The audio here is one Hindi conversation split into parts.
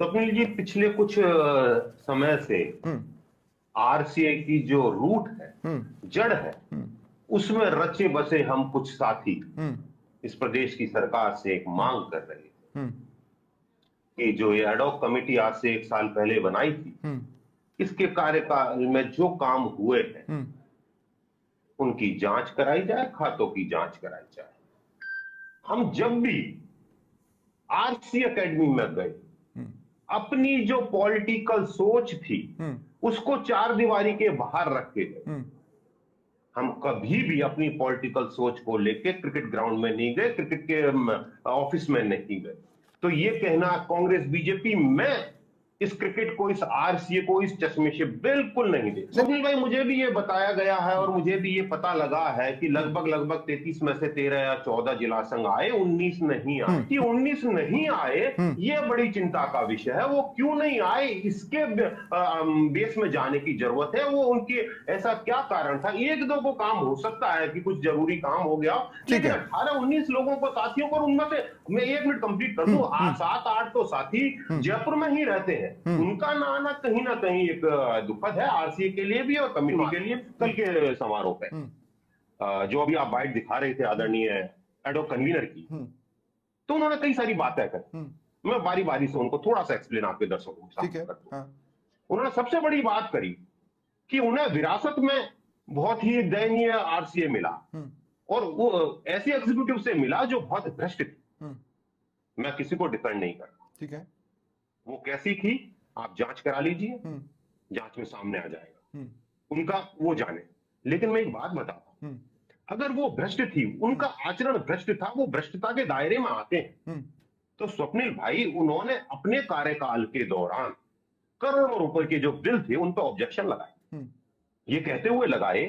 स्वप्निल जी, पिछले कुछ समय से हम्म। आरसीए की जो रूट है, हम्म। जड़ है, हम्म। उसमें रचे बसे हम कुछ साथी हम्म। इस प्रदेश की सरकार से एक हम्म। मांग कर रहे थे हम्म। कि जो ये एडॉक कमेटी आज से 1 साल पहले बनाई थी, हम्म। इसके कार्यकाल में जो काम हुए हैं हम्म। उनकी जांच कराई जाए, खातों की जांच कराई जाए। हम जब भी आरसी एकेडमी में गए, हम्म। अपनी जो पॉलिटिकल सोच थी हम्म। उसको चार दीवारी के बाहर रख के गए। हम्म। हम कभी भी अपनी पॉलिटिकल सोच को लेके क्रिकेट ग्राउंड में नहीं गए, क्रिकेट के ऑफिस में नहीं गए। तो ये कहना कांग्रेस बीजेपी में इस क्रिकेट को, इस आरसीए को इस चश्मे से बिल्कुल नहीं दे। नहीं। स्वप्निल भाई, मुझे भी ये बताया गया है और हम्म। मुझे भी ये पता लगा है कि हम्म। लगभग लगभग 33 में से 13 या 14 जिला संघ आए, 19 नहीं आए। कि हम्म। 19 नहीं आए, हम्म। ये बड़ी चिंता का विषय है। वो क्यों नहीं आए, इसके बेस में जाने की जरूरत है। वो उनके ऐसा क्या कारण था? एक दो को काम हो सकता है कि कुछ जरूरी काम हो गया, ठीक लेकिन है। 18-19 लोगों को, साथियों को, उनमें से मैं 1 मिनट कंप्लीट कर दूं, हम्म। 7-8 तो साथी हम्म। जयपुर में ही रहते हैं। हम्म। उनका ना आना कहीं ना कहीं एक दुखद है, आरसीए के लिए भी और कमेटी के लिए। कल हम्म। के समारोह पे हम्म। जो अभी आप बाइट दिखा रहे थे हम्म। आदरणीय एडॉक कन्वीनर की, हम्म। तो उन्होंने कई सारी बातें हम्म। करी। मैं बारी बारी से उनको थोड़ा सा एक्सप्लेन आपके दर्शकों के ठीक सामने है। कर दूं। हाँ। उन्होंने सबसे बड़ी बात करी कि उन्हें विरासत में बहुत ही दयनीय आरसीए मिला, हम्म। और वो ऐसे एग्जीक्यूटिव से मिला जो बहुत भ्रष्ट थी। हम्म। मैं किसी को डिफेंड नहीं करता, ठीक है। वो कैसी थी आप जांच करा लीजिए, हम्म। जांच में सामने आ जाएगा, हम्म। उनका वो जाने। लेकिन मैं एक बात बताता हूं, हम्म। अगर वो भ्रष्ट थी, हम्म। उनका आचरण भ्रष्ट था, वो भ्रष्टता के दायरे में आते हैं। हम्म। तो स्वप्निल भाई, उन्होंने अपने कार्यकाल के दौरान करोड़ों रुपए के जो बिल थे उन पर ऑब्जेक्शन लगाए, हम्म। ये कहते हुए लगाए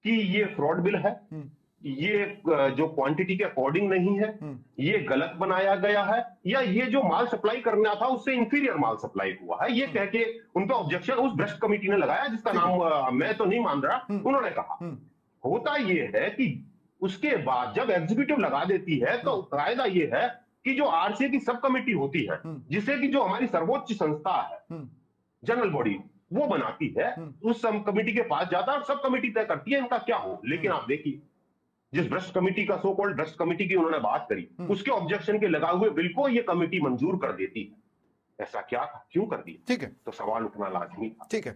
कि ये फ्रॉड बिल है, हम्म। ये जो क्वांटिटी के अकॉर्डिंग नहीं है, हम्म। ये गलत बनाया गया है, या ये जो माल सप्लाई करना था उससे इंफीरियर माल सप्लाई हुआ है, ये हम्म। कह के उन पर ऑब्जेक्शन उस भ्रष्ट कमेटी ने लगाया, जिसका ठीक है। नाम मैं तो नहीं मान रहा। हम्म। उन्होंने कहा, हम्म। होता ये है कि उसके बाद जब एग्जीक्यूटिव लगा देती है तो हम्म। कायदा ये है कि जो आरसीए की सब कमेटी होती है, हम्म। जिसे कि जो हमारी सर्वोच्च संस्था है, हम्म। जनरल बॉडी, वो बनाती है, हम्म। उस सब कमेटी के पास जाता है और सब कमेटी तय करती है इनका क्या हो। लेकिन हम्म। आप देखिए, जिस भ्रष्ट कमेटी का, सो कॉल्ड भ्रष्ट कमेटी की उन्होंने बात करी, हम्म। उसके ऑब्जेक्शन के लगा हुए बिल को ये कमेटी मंजूर कर देती है। ऐसा क्या, क्यों कर दिया? ठीक है। तो सवाल उठना लाजमी था। ठीक है।